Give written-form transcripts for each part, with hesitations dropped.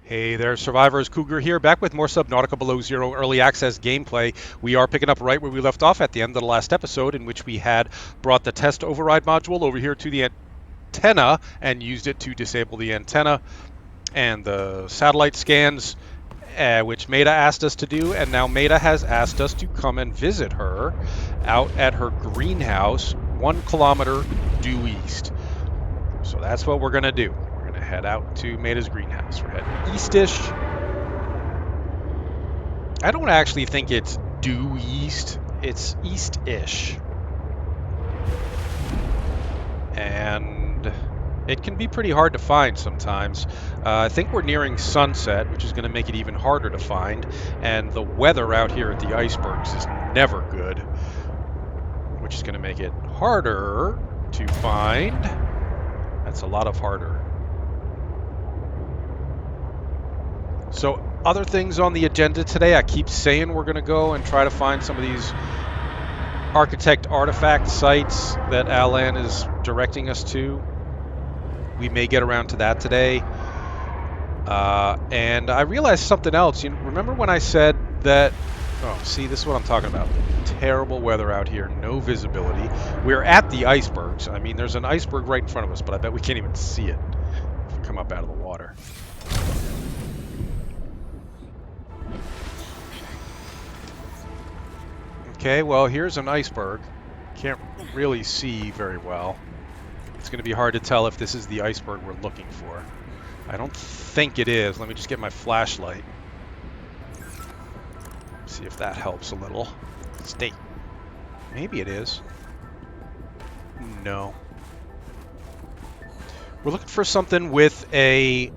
Hey there, survivors. Cougar here, back with more Subnautica Below Zero early access gameplay. We are picking up right where we left off at the end of the last episode, in which we had brought the test override module over here to the antenna and used it to disable the antenna and the satellite scans, which Maida asked us to do. And now Maida has asked us to come and visit her out at her greenhouse 1 kilometer due east. So that's what we're going to do. Head out to Maida's greenhouse. We're heading east-ish. I don't actually think it's due east. It's east-ish. And it can be pretty hard to find sometimes. I think we're nearing sunset, which is going to make it even harder to find. And the weather out here at the icebergs is never good, which is going to make it harder to find. That's a lot of harder. So other things on the agenda today, I keep saying we're going to go and try to find some of these architect artifact sites that Alan is directing us to. We may get around to that today. And I realized something else. You remember when I said that, oh, see, this is what I'm talking about. Terrible weather out here, no visibility. We're at the icebergs. I mean, there's an iceberg right in front of us, but I bet we can't even see it if we come up out of the water. Okay, well, here's an iceberg. Can't really see very well. It's going to be hard to tell if this is the iceberg we're looking for. I don't think it is. Let me just get my flashlight. See if that helps a little. Stay. Maybe it is. No. We're looking for something with an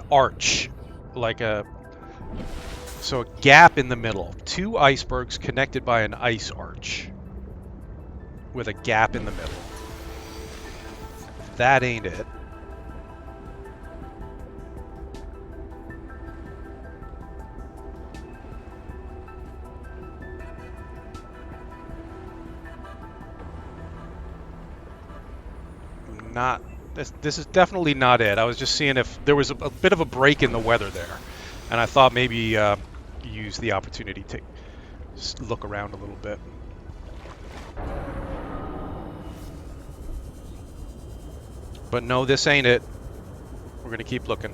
arch, like a... So a gap in the middle. 2 icebergs connected by an ice arch with a gap in the middle. That ain't it. Not this is definitely not it. I was just seeing if there was a bit of a break in the weather there, and I thought maybe use the opportunity to look around a little bit. But no, this ain't it. We're gonna keep looking.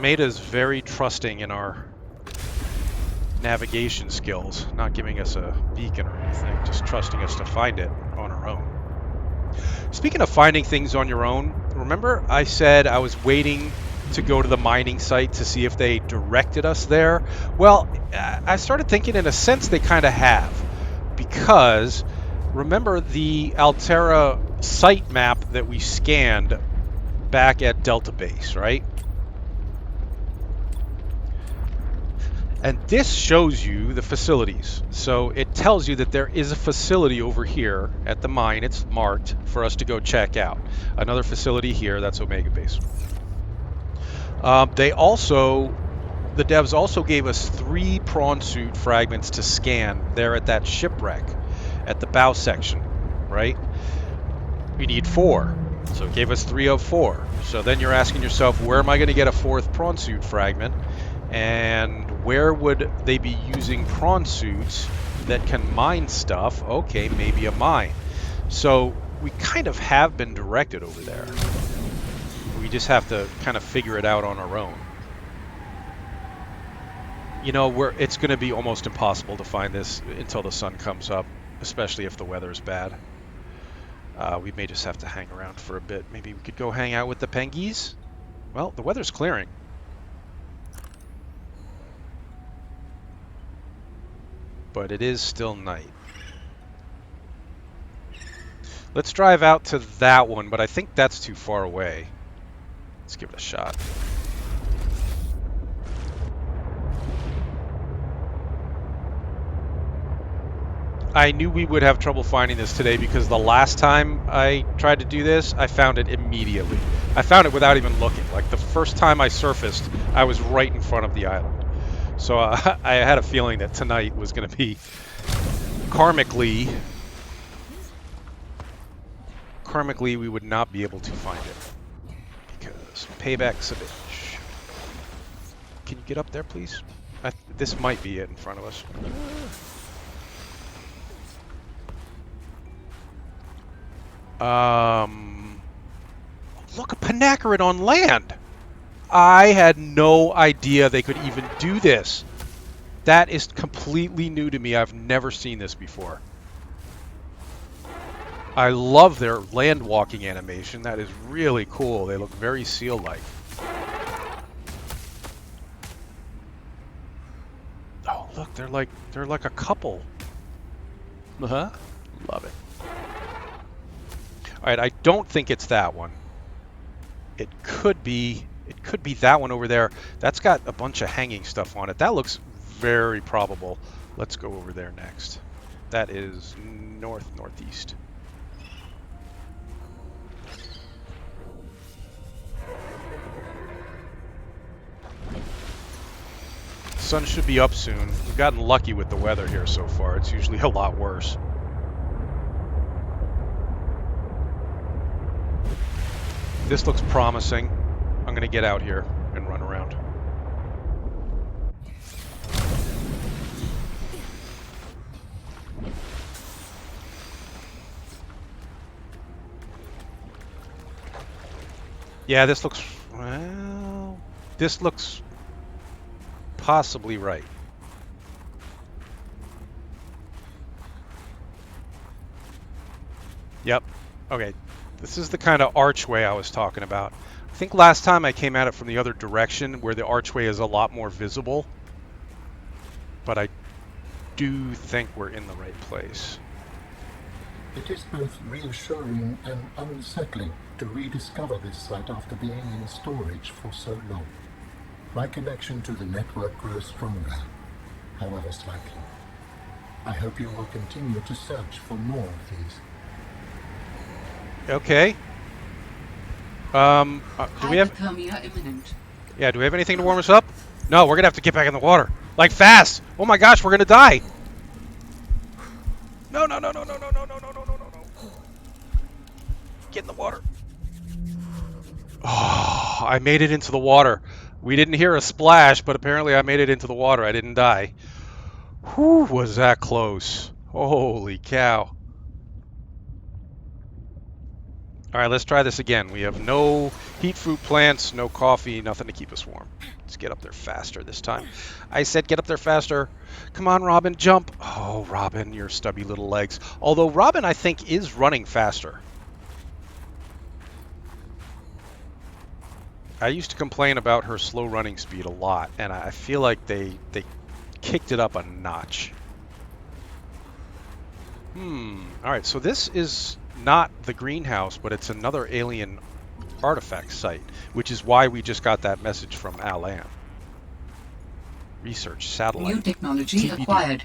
Maida's very trusting in our navigation skills, not giving us a beacon or anything, just trusting us to find it on our own. Speaking of finding things on your own, remember I said I was waiting to go to the mining site to see if they directed us there? Well, I started thinking in a sense they kind of have, because remember the Altera site map that we scanned back at Delta Base, right? And this shows you the facilities. So it tells you that there is a facility over here at the mine. It's marked for us to go check out. Another facility here, that's Omega Base. The devs also gave us 3 prawn suit fragments to scan there at that shipwreck at the bow section, right? We need 4. So it gave us 3 of 4. So then you're asking yourself, where am I going to get a 4th prawn suit fragment? And where would they be using prawn suits that can mine stuff? Okay, maybe a mine. So we kind of have been directed over there. We just have to kind of figure it out on our own. You know, it's going to be almost impossible to find this until the sun comes up, especially if the weather is bad. We may just have to hang around for a bit. Maybe we could go hang out with the pengies? Well, the weather's clearing. But it is still night. Let's drive out to that one, but I think that's too far away. Let's give it a shot. I knew we would have trouble finding this today because the last time I tried to do this, I found it immediately. I found it without even looking. Like the first time I surfaced, I was right in front of the island. So I had a feeling that tonight was going to be karmically karmically we would not be able to find it. Because payback's a bitch. Can you get up there, please? This might be it in front of us. Look, a Panacarid on land! I had no idea they could even do this. That is completely new to me. I've never seen this before. I love their land walking animation. That is really cool. They look very seal-like. Oh, look, they're like a couple. Uh-huh. Love it. All right, I don't think it's that one. It could be that one over there. That's got a bunch of hanging stuff on it. That looks very probable. Let's go over there next. That is northeast. Sun should be up soon. We've gotten lucky with the weather here so far. It's usually a lot worse. This looks promising. I'm going to get out here and run around. Yeah, this looks... well... this looks possibly right. Yep. Okay. This is the kind of archway I was talking about. I think last time I came at it from the other direction where the archway is a lot more visible. But I do think we're in the right place. It is both reassuring and unsettling to rediscover this site after being in storage for so long. My connection to the network grows stronger, however slightly. I hope you will continue to search for more of these. Okay. Do we have... imminent. Yeah, do we have anything to warm us up? No, we're gonna have to get back in the water. Like, fast! Oh my gosh, we're gonna die! No, no, no, no, no, no, no, no, no, no, no, no. Get in the water. Oh, I made it into the water. We didn't hear a splash, but apparently I made it into the water. I didn't die. Whew, was that close. Holy cow. Alright, let's try this again. We have no heat fruit plants, no coffee, nothing to keep us warm. Let's get up there faster this time. I said get up there faster. Come on, Robin, jump. Oh, Robin, your stubby little legs. Although Robin, I think, is running faster. I used to complain about her slow running speed a lot, and I feel like they kicked it up a notch. Alright, so this is not the greenhouse, but it's another alien artifact site, which is why we just got that message from Alan. Research satellite. New technology TBD. acquired.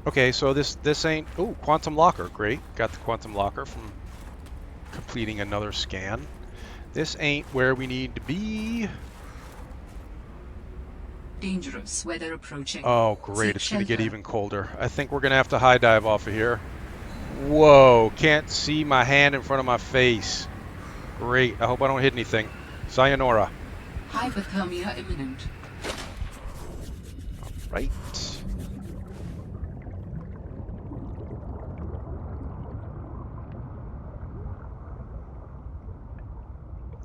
Okay, so this ain't... oh, quantum locker. Great. Got the quantum locker from completing another scan. This ain't where we need to be. Dangerous weather approaching. Oh, great. It's going to get Shelter. even colder. I think we're going to have to high dive off of here. Whoa, can't see my hand in front of my face. Great. I hope I don't hit anything. Sayonara. Hypothermia imminent. Right.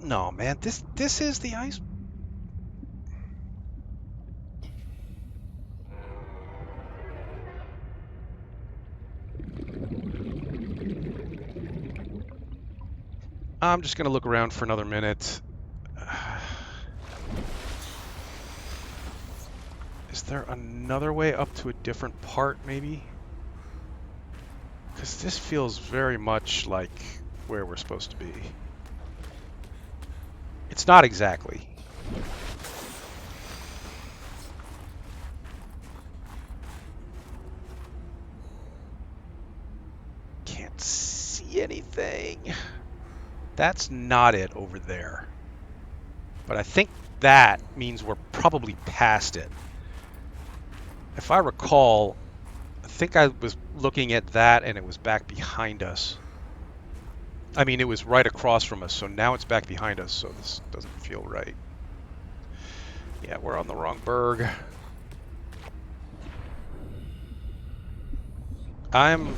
No, man. This is the ice... I'm just going to look around for another minute. Is there another way up to a different part, maybe? Because this feels very much like where we're supposed to be. It's not exactly. Can't see anything. That's not it over there. But I think that means we're probably past it. If I recall, I think I was looking at that and it was back behind us. I mean, it was right across from us, so now it's back behind us, so this doesn't feel right. Yeah, we're on the wrong berg. I'm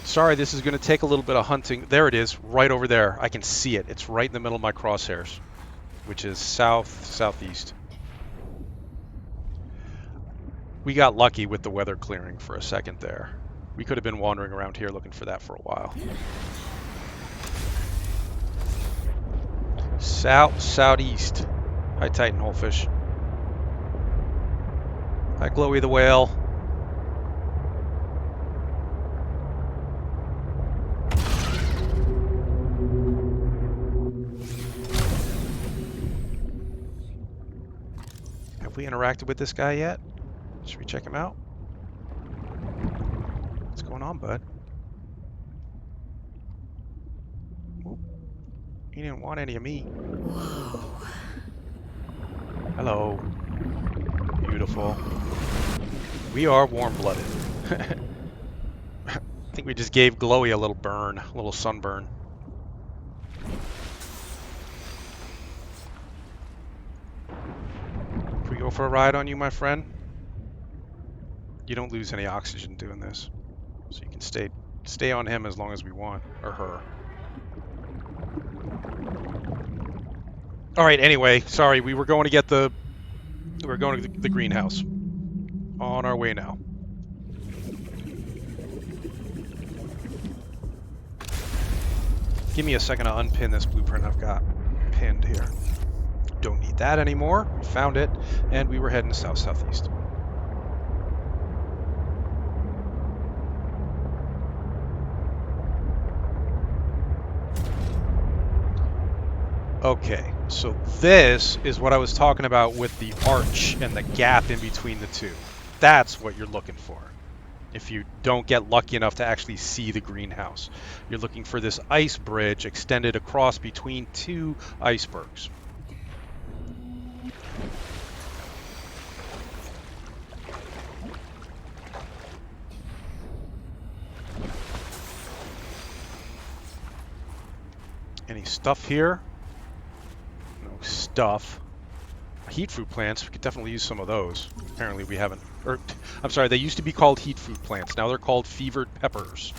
sorry, this is going to take a little bit of hunting. There it is, right over there. I can see it. It's right in the middle of my crosshairs, which is southeast. We got lucky with the weather clearing for a second there. We could have been wandering around here looking for that for a while. Southeast. Hi, Titan Holefish. Hi, Glowy the Whale. Have we interacted with this guy yet? Should we check him out? What's going on, bud? Oop. He didn't want any of me. Whoa. Hello. Beautiful. We are warm-blooded. I think we just gave Glowy a little burn, a little sunburn. Can we go for a ride on you, my friend? You don't lose any oxygen doing this, so you can stay on him as long as we want, or her. All right. Anyway, sorry, we were going to get the greenhouse. On our way now. Give me a second to unpin this blueprint I've got pinned here. Don't need that anymore. We found it, and we were heading southeast. Okay, so this is what I was talking about with the arch and the gap in between the two. That's what you're looking for. If you don't get lucky enough to actually see the greenhouse, you're looking for this ice bridge extended across between two icebergs. Any stuff here? No stuff. Heat fruit plants, we could definitely use some of those. Apparently we haven't, or I'm sorry, they used to be called heat fruit plants. Now they're called fevered peppers.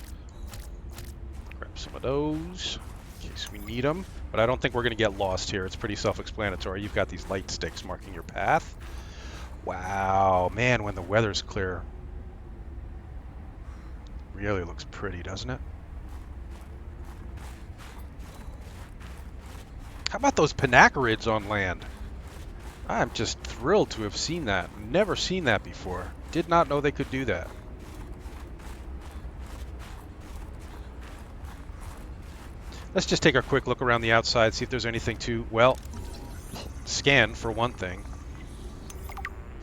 Grab some of those in case we need them. But I don't think we're going to get lost here. It's pretty self-explanatory. You've got these light sticks marking your path. Wow, man, when the weather's clear, really looks pretty, doesn't it? How about those panacarids on land? I'm just thrilled to have seen that. Never seen that before. Did not know they could do that. Let's just take a quick look around the outside, see if there's anything to, well, scan for one thing.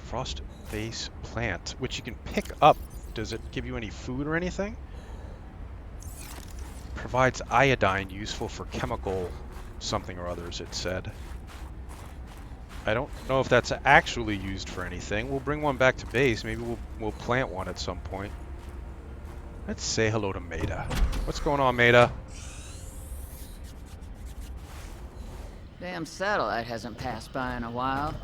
Frost base plant, which you can pick up. Does it give you any food or anything? Provides iodine useful for chemical something or others, it said. I don't know if that's actually used for anything. We'll bring one back to base. Maybe we'll plant one at some point. Let's say hello to Maida. What's going on, Maida? Damn satellite hasn't passed by in a while.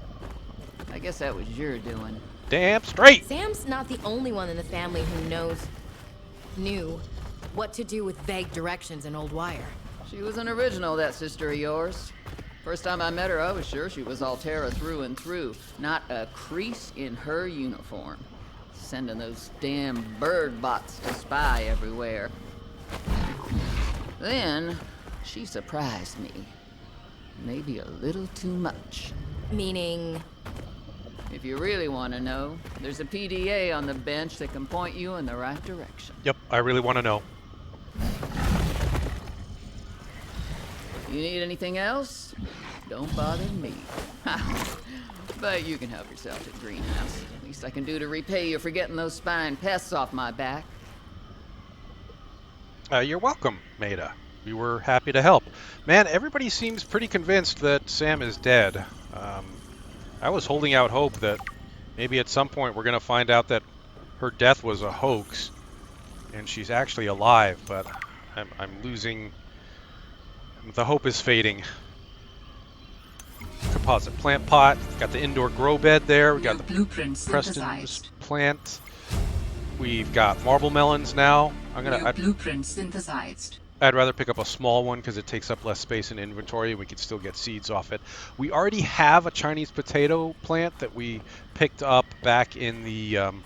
I guess that was your doing. Damn straight! Sam's not the only one in the family who knew what to do with vague directions in Old Wire. She was an original, that sister of yours. First time I met her, I was sure she was Altera through and through. Not a crease in her uniform. Sending those damn bird bots to spy everywhere. Then, she surprised me. Maybe a little too much. Meaning? If you really want to know, there's a PDA on the bench that can point you in the right direction. Yep, I really want to know. You need anything else? Don't bother me. But you can help yourself to greenhouse. Least I can do to repay you for getting those spine pests off my back. You're welcome, Maida. We were happy to help. Man, everybody seems pretty convinced that Sam is dead. I was holding out hope that maybe at some point we're going to find out that her death was a hoax, and she's actually alive, but I'm losing. The hope is fading. Composite plant pot. Got the indoor grow bed there. We got New the blueprint Preston's synthesized. plant. We've got marble melons now. New blueprint synthesized. I'd rather pick up a small one because it takes up less space in inventory and we can still get seeds off it. We already have a Chinese potato plant that we picked up back in the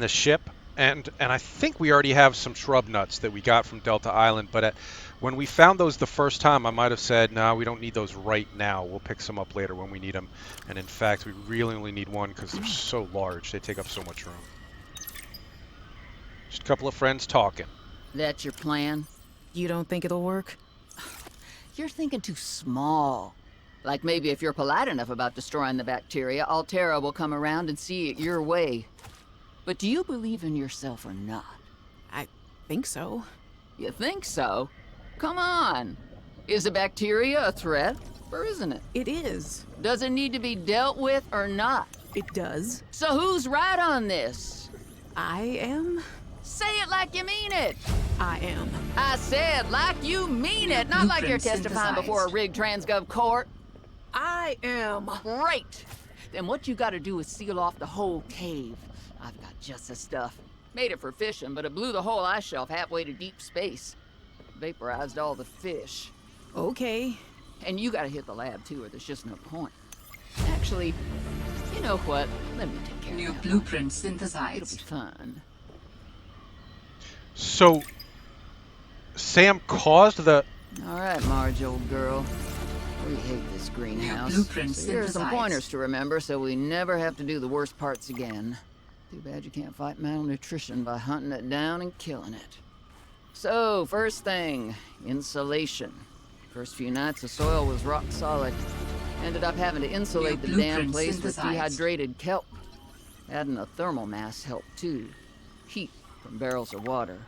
ship, and I think we already have some shrub nuts that we got from Delta Island, but when we found those the first time, I might have said, no, we don't need those right now. We'll pick some up later when we need them. And in fact, we really only need one because they're so large. They take up so much room. Just a couple of friends talking. That's your plan? You don't think it'll work? You're thinking too small. Like maybe if you're polite enough about destroying the bacteria, Altera will come around and see it your way. But do you believe in yourself or not? I think so. You think so? Come on. Is the bacteria a threat, or isn't it? It is. Does it need to be dealt with or not? It does. So who's right on this? I am. Say it like you mean it. I am. I said like you mean it, not like you're Blueprint testifying before a rigged transgov court. I am. Great. Then what you gotta do is seal off the whole cave. I've got just the stuff. Made it for fishing, but it blew the whole ice shelf halfway to deep space. Vaporized all the fish. Okay. And you gotta hit the lab too, or there's just no point. Actually, you know what? Let me take care New of that. blueprint It'll be synthesized. fun. So, Sam caused the... All right, Marge, old girl. We hate this greenhouse. blueprint So here are some synthesized. pointers to remember so we never have to do the worst parts again. Too bad you can't fight malnutrition by hunting it down and killing it. So, first thing, insulation. First few nights the soil was rock solid. Ended up having to insulate the New damn blueprint place with synthesized. dehydrated kelp. Adding a thermal mass helped too. Heat from barrels of water.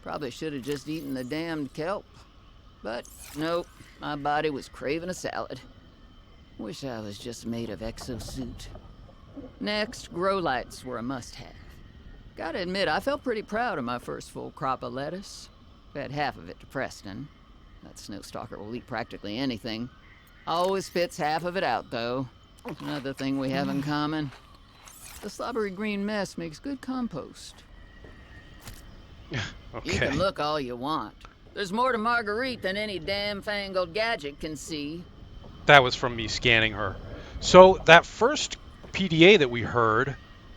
Probably should have just eaten the damned kelp. But nope, my body was craving a salad. Wish I was just made of exosuit. Next, grow lights were a must-have. Gotta admit, I felt pretty proud of my first full crop of lettuce. Fed half of it to Preston. That snowstalker will eat practically anything. Always spits half of it out, though. Another thing we have in common. The slobbery green mess makes good compost. Okay. You can look all you want. There's more to Marguerite than any damn fangled gadget can see. That was from me scanning her. So, that first PDA that we heard,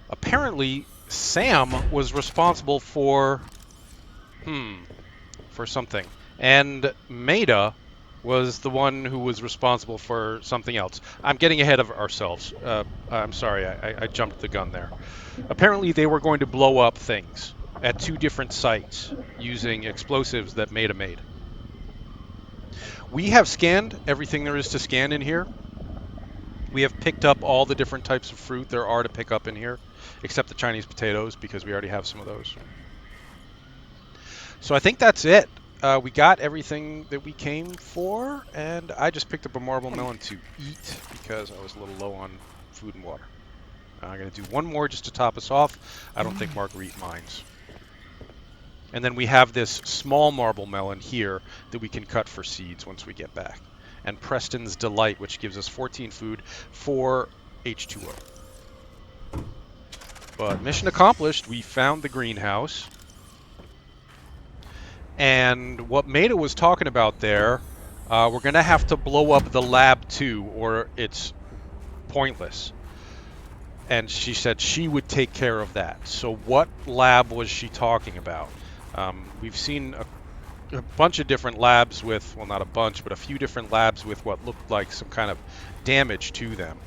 apparently Sam was responsible for something. And Maida was the one who was responsible for something else. I'm getting ahead of ourselves. I'm sorry, I jumped the gun there. Apparently they were going to blow up things at 2 different sites using explosives that Maida made. We have scanned everything there is to scan in here. We have picked up all the different types of fruit there are to pick up in here, except the Chinese potatoes, because we already have some of those. So I think that's it. We got everything that we came for, and I just picked up a marble melon to eat because I was a little low on food and water. I'm going to do one more just to top us off. I don't think Marguerite minds. And then we have this small marble melon here that we can cut for seeds once we get back. And Preston's Delight, which gives us 14 food for H2O. But mission accomplished. We found the greenhouse. And what Maida was talking about there, we're going to have to blow up the lab too, or it's pointless. And she said she would take care of that. So what lab was she talking about? We've seen a bunch of different labs with, well, not a bunch, but a few different labs with what looked like some kind of damage to them.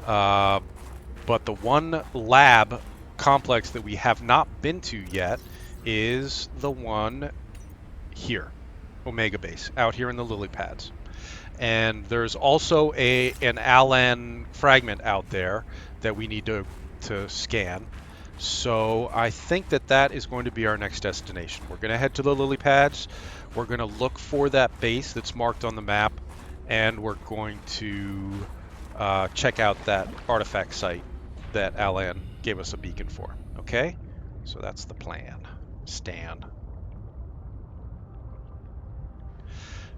But the one lab complex that we have not been to yet is the one here, Omega Base, out here in the Lilypads. And there's also an Alan fragment out there that we need to scan. So I think that is going to be our next destination. We're going to head to the Lilypads. We're going to look for that base that's marked on the map, and we're going to check out that artifact site that Alan gave us a beacon for. Okay? So that's the plan. Stan.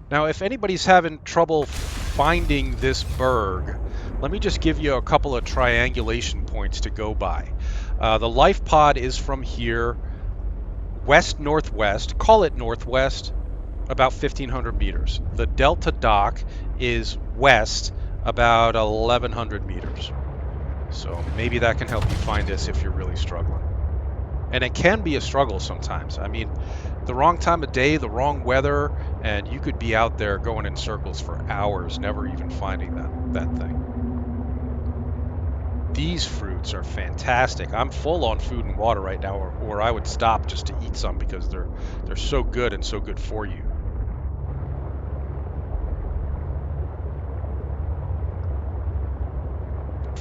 Now, if anybody's having trouble finding this berg, let me just give you a couple of triangulation points to go by. The life pod is from here, west-northwest, call it northwest, about 1,500 meters. The Delta dock is west, about 1,100 meters. So maybe that can help you find this if you're really struggling. And it can be a struggle sometimes. I mean, the wrong time of day, the wrong weather, and you could be out there going in circles for hours, never even finding that thing. These fruits are fantastic. I'm full on food and water right now, or I would stop just to eat some because they're so good and so good for you.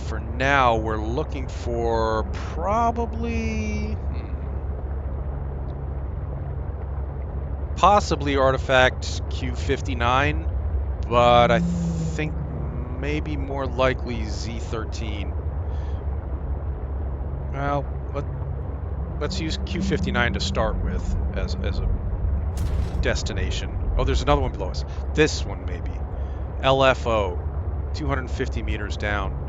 For now, we're looking for probably possibly artifact Q59, but I think maybe more likely Z13. Well, let's use Q59 to start with as a destination. Oh, there's another one below us. This one maybe. LFO, 250 meters down.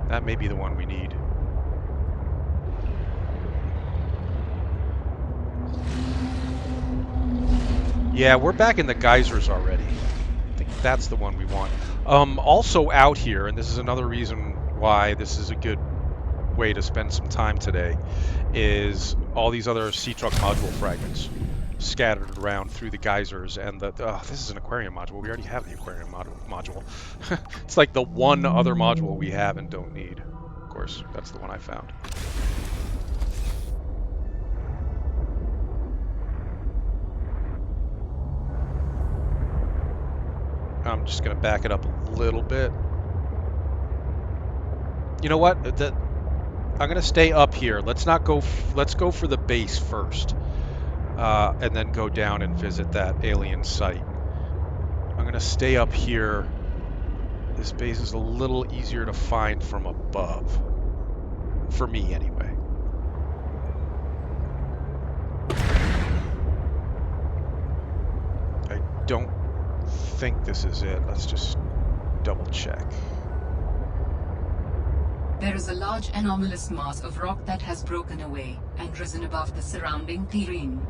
That may be the one we need. Yeah, we're back in the geysers already. I think that's the one we want. Also out here, and this is another reason why this is a good way to spend some time today, is all these other sea truck module fragments scattered around through the geysers. And this is an aquarium module. We already have the aquarium module. It's like the one other module we have and don't need. Of course, that's the one I found. I'm just going to back it up a little bit. You know what? I'm going to stay up here. Let's not go. Let's go for the base first, and then go down and visit that alien site. I'm going to stay up here. This base is a little easier to find from above, for me anyway. I don't think this is it. Let's just double check. There is a large anomalous mass of rock that has broken away and risen above the surrounding terrain.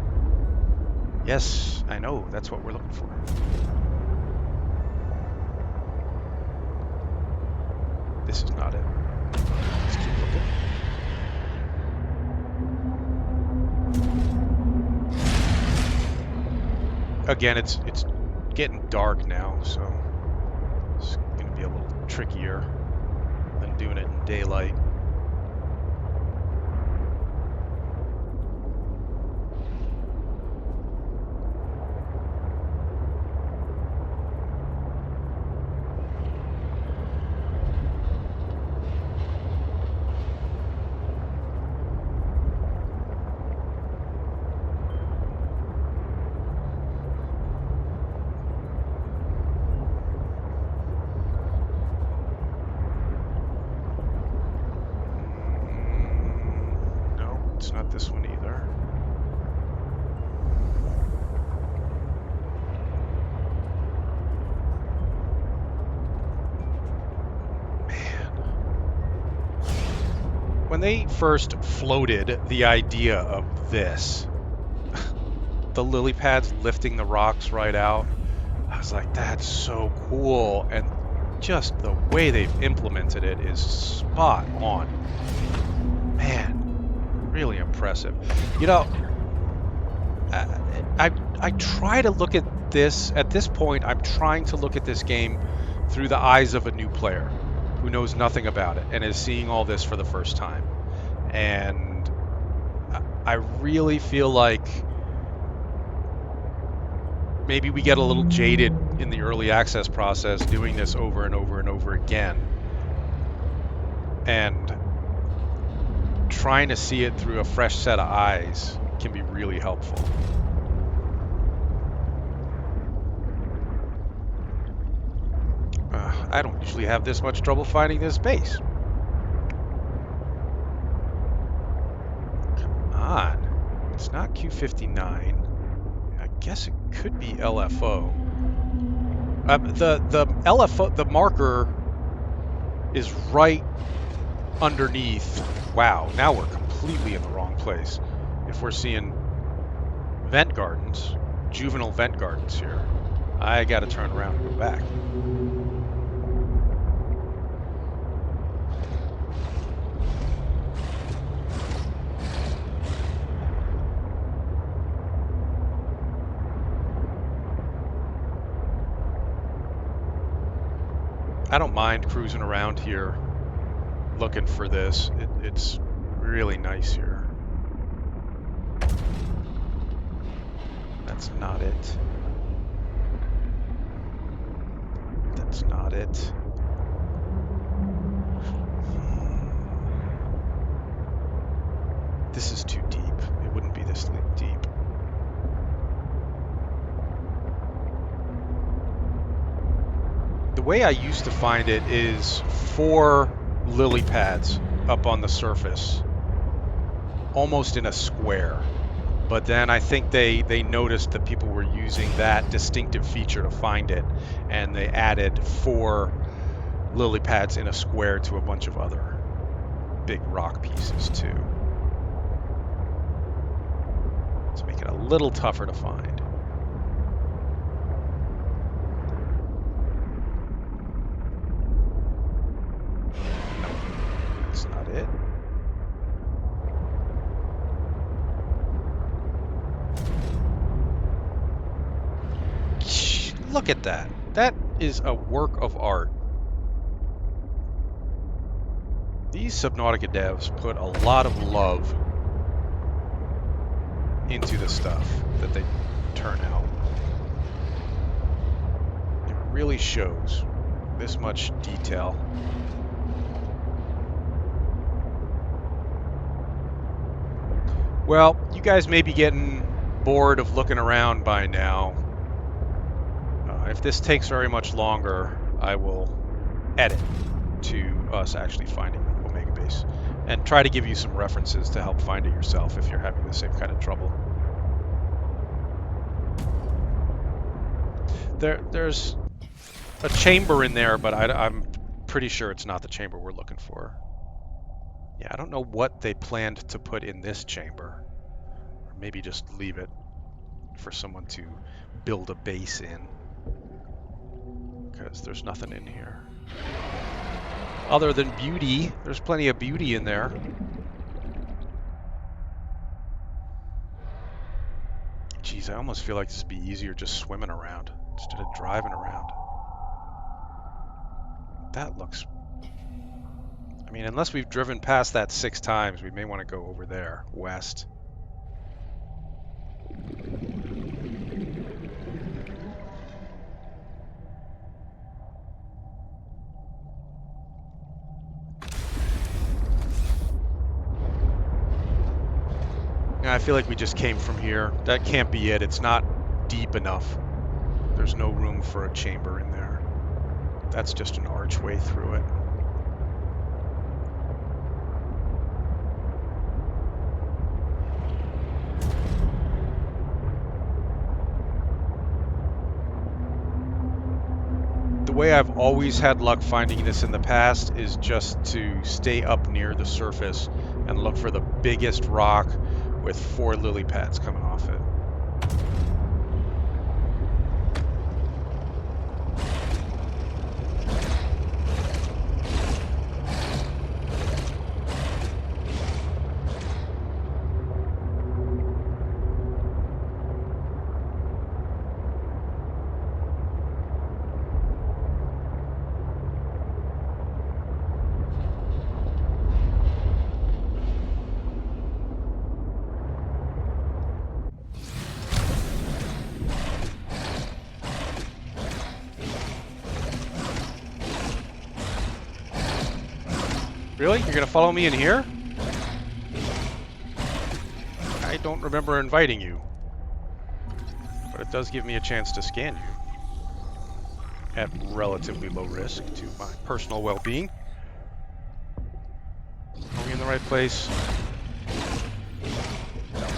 Yes, I know. That's what we're looking for. This is not it. Let's keep looking. Again, it's getting dark now, so it's going to be a little trickier than doing it in daylight. It's not this one either. Man. When they first floated the idea of this, the Lilypads lifting the rocks right out, I was like, that's so cool. And just the way they've implemented it is spot on. Man. Really impressive. You know, I try to look at this, at this point, I'm trying to look at this game through the eyes of a new player who knows nothing about it and is seeing all this for the first time. And I really feel like maybe we get a little jaded in the early access process doing this over and over and over again. And trying to see it through a fresh set of eyes can be really helpful. I don't usually have this much trouble finding this base. not Q59. I guess it could be LFO. The LFO, the marker is right underneath. Wow, now we're completely in the wrong place. If we're seeing vent gardens, juvenile vent gardens here, I gotta turn around and go back. I don't mind cruising around here looking for this. It's really nice here. That's not it. That's not it. This is too deep. It wouldn't be this deep. The way I used to find it is 4 lily pads up on the surface, almost in a square. But then I think they noticed that people were using that distinctive feature to find it, and they added 4 lily pads in a square to a bunch of other big rock pieces too. To make it a little tougher to find. That's not it. Look at that. That is a work of art. These Subnautica devs put a lot of love into the stuff that they turn out. It really shows this much detail. Well, you guys may be getting bored of looking around by now. If this takes very much longer, I will edit to us actually finding Omega Base and try to give you some references to help find it yourself if you're having the same kind of trouble. There's a chamber in there, but I'm pretty sure it's not the chamber we're looking for. Yeah, I don't know what they planned to put in this chamber. Or maybe just leave it for someone to build a base in. Because there's nothing in here. Other than beauty, there's plenty of beauty in there. Geez, I almost feel like this would be easier just swimming around instead of driving around. That looks... I mean, unless we've driven past that 6 times, we may want to go over there, west. I feel like we just came from here. That can't be it. It's not deep enough. There's no room for a chamber in there. That's just an archway through it. The way I've always had luck finding this in the past is just to stay up near the surface and look for the biggest rock with 4 lily pads coming off it. Really? You're gonna follow me in here? I don't remember inviting you. But it does give me a chance to scan you. At relatively low risk to my personal well-being. Are we in the right place? No.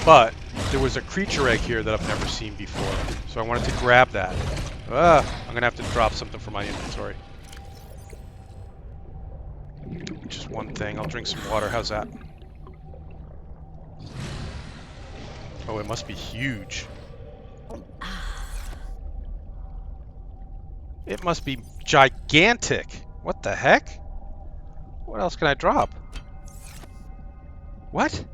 But there was a creature egg here that I've never seen before, so I wanted to grab that. I'm gonna have to drop something from my inventory. Just one thing. I'll drink some water. How's that? Oh, it must be huge. It must be gigantic. What the heck? What else can I drop? What?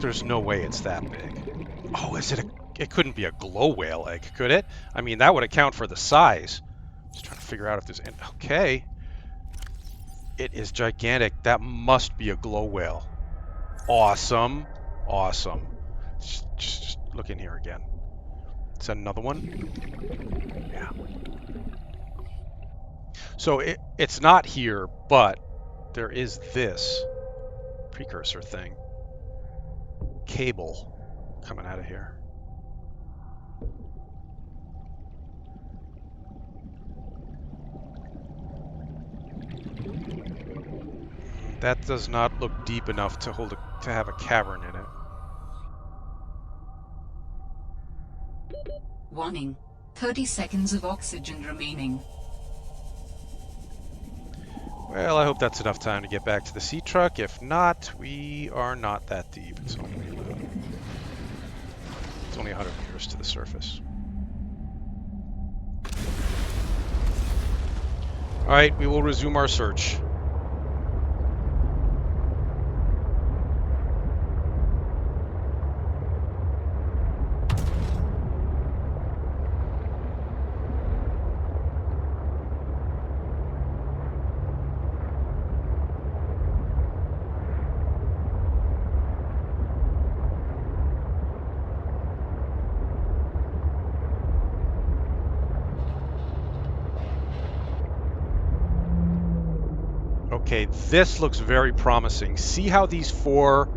There's no way it's that big. Oh, is it a... It couldn't be a glow whale egg, could it? I mean, that would account for the size. Just trying to figure out if there's... Okay. It is gigantic. That must be a glow whale. Awesome. Awesome. Just look in here again. Is that another one? Yeah. So it's not here, but there is this precursor thing. Cable coming out of here. That does not look deep enough to to have a cavern in it. Warning. 30 seconds of oxygen remaining. Well, I hope that's enough time to get back to the sea truck. If not, we are not that deep. It's only 100 meters to the surface. All right, we will resume our search. Okay, this looks very promising. See how these 4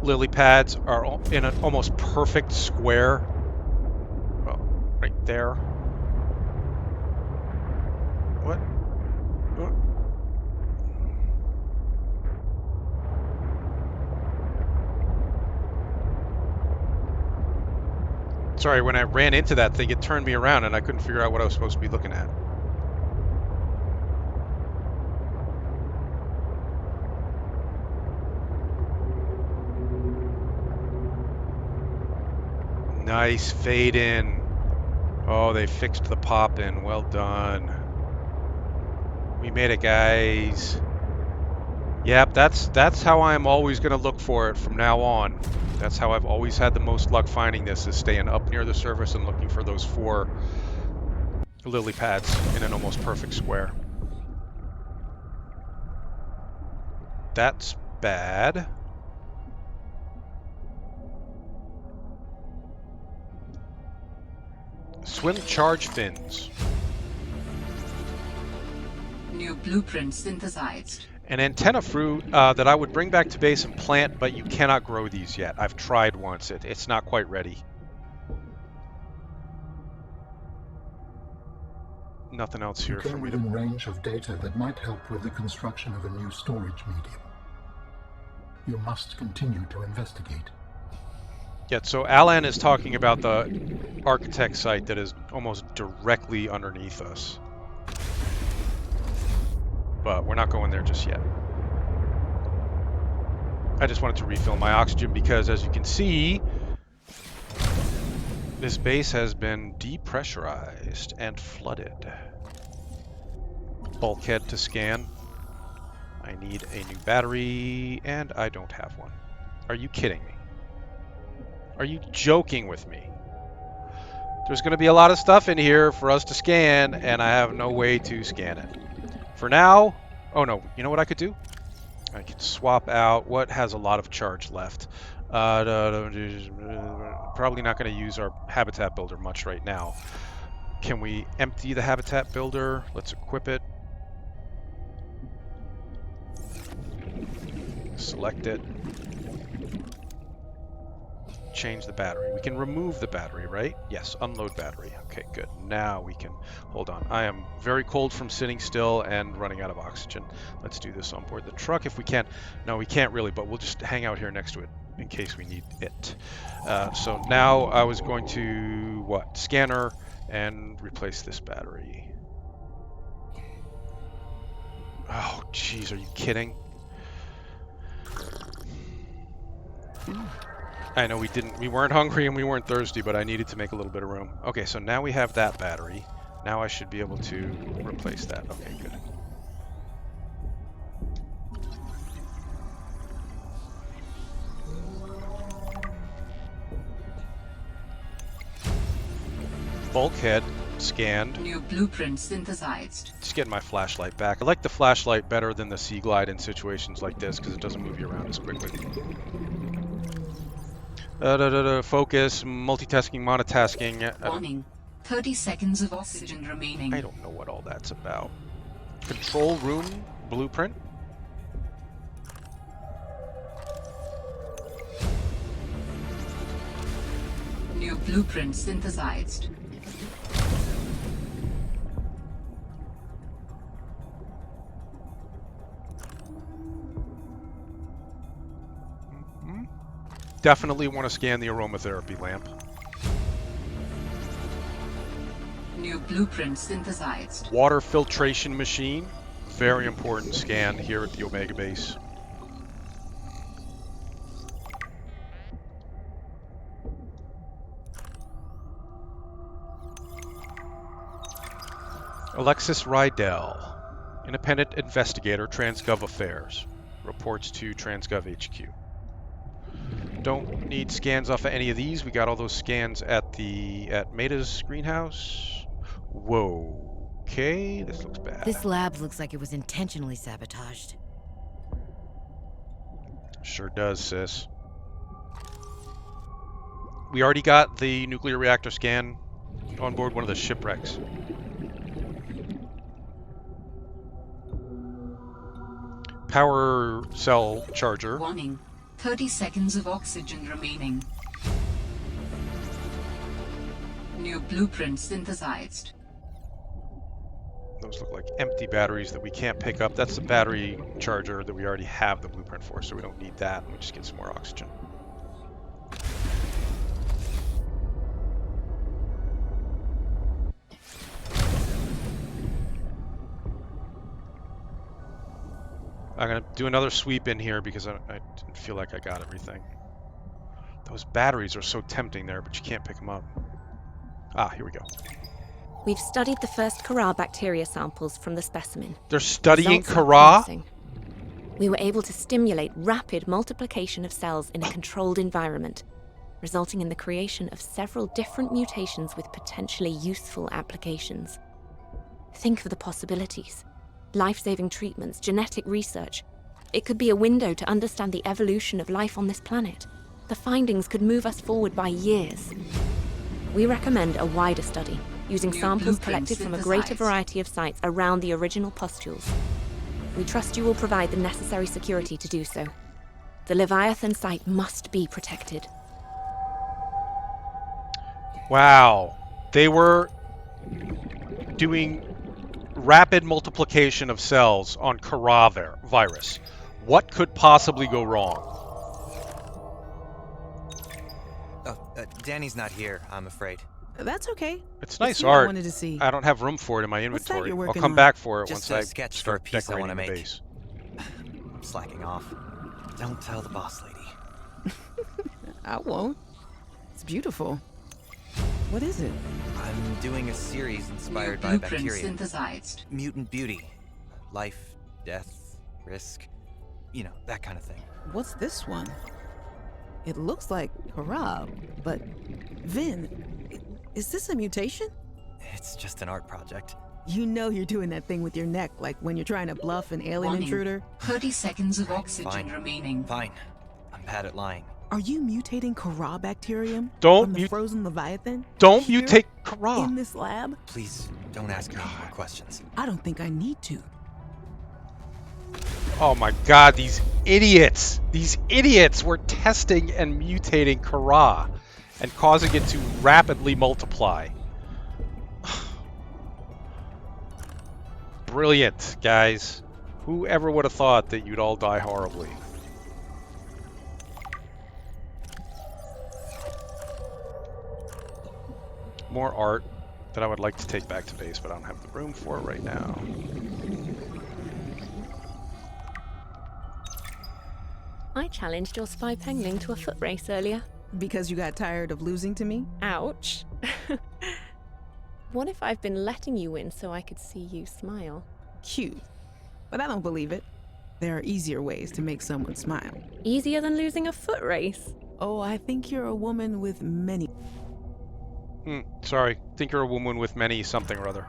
lily pads are in an almost perfect square? Well, right there. What? Sorry, when I ran into that thing, it turned me around and I couldn't figure out what I was supposed to be looking at. Nice fade in. Oh, they fixed the pop in. Well done. We made it, guys. Yep, that's how I'm always going to look for it from now on. That's how I've always had the most luck finding this, is staying up near the surface and looking for those 4 lily pads in an almost perfect square. That's bad. Swim charge fins. New blueprint synthesized. An antenna fruit that I would bring back to base and plant, but you cannot grow these yet. I've tried once. It's not quite ready. Nothing else here You for came me to... within range of data that might help with the construction of a new storage medium. You must continue to investigate. Yeah, so Alan is talking about the architect site that is almost directly underneath us. But we're not going there just yet. I just wanted to refill my oxygen because, as you can see, this base has been depressurized and flooded. Bulkhead to scan. I need a new battery, and I don't have one. Are you kidding me? Are you joking with me? There's going to be a lot of stuff in here for us to scan, and I have no way to scan it. For now... Oh, no. You know what I could do? I could swap out what has a lot of charge left. Probably not going to use our habitat builder much right now. Can we empty the habitat builder? Let's equip it. Select it. change the battery. We can remove the battery, right? Yes, unload battery. Okay, good. Now we can, hold on. I am very cold from sitting still and running out of oxygen. Let's do this on board the truck if we can. No, we can't really, but we'll just hang out here next to it in case we need it. So now I was going to, what? Scanner and replace this battery. Oh, jeez, are you kidding? I know we weren't hungry and we weren't thirsty, but I needed to make a little bit of room. Okay, so now we have that battery. Now I should be able to replace that. Okay, good. Bulkhead scanned. New blueprint synthesized. Just getting my flashlight back. I like the flashlight better than the Sea Glide in situations like this because it doesn't move you around as quickly. Focus, multitasking, monotasking. Warning. 30 seconds of oxygen remaining. I don't know what all that's about. Control room blueprint. New blueprint synthesized. Definitely want to scan the aromatherapy lamp. New blueprint synthesized. Water filtration machine. Very important scan here at the Omega base. Alexis Rydell, independent investigator, Transgov Affairs, reports to Transgov HQ. Don't need scans off of any of these. We got all those scans at Maida's greenhouse. Whoa. Okay, this looks bad. This lab looks like it was intentionally sabotaged. Sure does, sis. We already got the nuclear reactor scan on board one of the shipwrecks. Power cell charger. Warning. 30 seconds of oxygen remaining. New blueprint synthesized. Those look like empty batteries that we can't pick up. That's the battery charger that we already have the blueprint for, so we don't need that. We just get some more oxygen. I'm going to do another sweep in here because I didn't feel like I got everything. Those batteries are so tempting there, but you can't pick them up. Ah, here we go. We've studied the first Kara bacteria samples from the specimen. They're studying Results are Kara? promising. We were able to stimulate rapid multiplication of cells in a controlled environment, resulting in the creation of several different mutations with potentially useful applications. Think of the possibilities. Life-saving treatments, genetic research. It could be a window to understand the evolution of life on this planet. The findings could move us forward by years. We recommend a wider study, using samples collected from a greater variety of sites around the original pustules. We trust you will provide the necessary security to do so. The Leviathan site must be protected. Wow. They were doing rapid multiplication of cells on Kara virus. What could possibly go wrong? Oh, Danny's not here, I'm afraid. That's okay. It's nice what I art. wanted to see. I don't have room for it in my What's that inventory. you're I'll working come on? back for it Just once a I sketch for a start piece I decorating wanna the make. base. I'm slacking off. Don't tell the boss lady. I won't. It's beautiful. What is it? I'm doing a series inspired New by blueprint bacteria. synthesized. Mutant beauty. Life, death, risk. You know, that kind of thing. What's this one? It looks like Harab, but Vin, is this a mutation? It's just an art project. You know you're doing that thing with your neck, like when you're trying to bluff an alien Warning. intruder. 30 seconds of oxygen Fine. remaining. Fine. I'm bad at lying. Are you mutating Kara bacterium Don't from the mut- frozen Leviathan? Don't Here mutate Kara. in this lab? Please, don't ask me any more questions. I don't think I need to. Oh my god, these idiots, these idiots were testing and mutating Kara and causing it to rapidly multiply. Brilliant, guys. Whoever would have thought that you'd all die horribly? More art that I would like to take back to base, but I don't have the room for it right now. I challenged your spy pengling to a foot race earlier. Because you got tired of losing to me? Ouch. What if I've been letting you win so I could see you smile? Cute. But I don't believe it. There are easier ways to make someone smile. Easier than losing a foot race? Oh, I think you're a woman with many... Sorry. Think you're a woman with many something or other.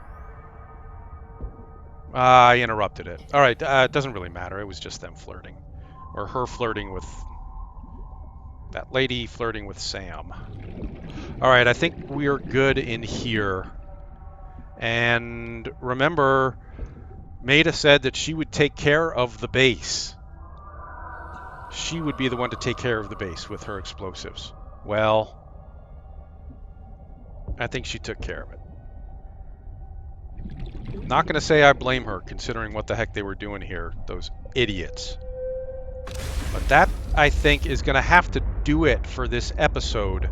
I interrupted it. Alright, it doesn't really matter. It was just them flirting. Or her flirting with... that lady flirting with Sam. Alright, I think we're good in here. And remember, Maida said that she would take care of the base. She would be the one to take care of the base with her explosives. Well, I think she took care of it. Not going to say I blame her, considering what the heck they were doing here, those idiots. But that, I think, is going to have to do it for this episode.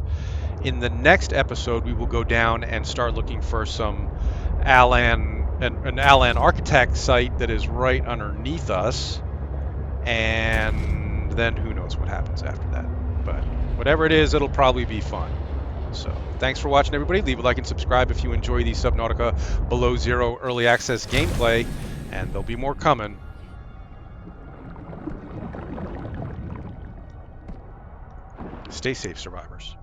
In the next episode, we will go down and start looking for some an Alan architect site that is right underneath us. And then who knows what happens after that. But whatever it is, it'll probably be fun. So, thanks for watching, everybody. Leave a like and subscribe if you enjoy the Subnautica Below Zero Early Access gameplay, and there'll be more coming. Stay safe, survivors.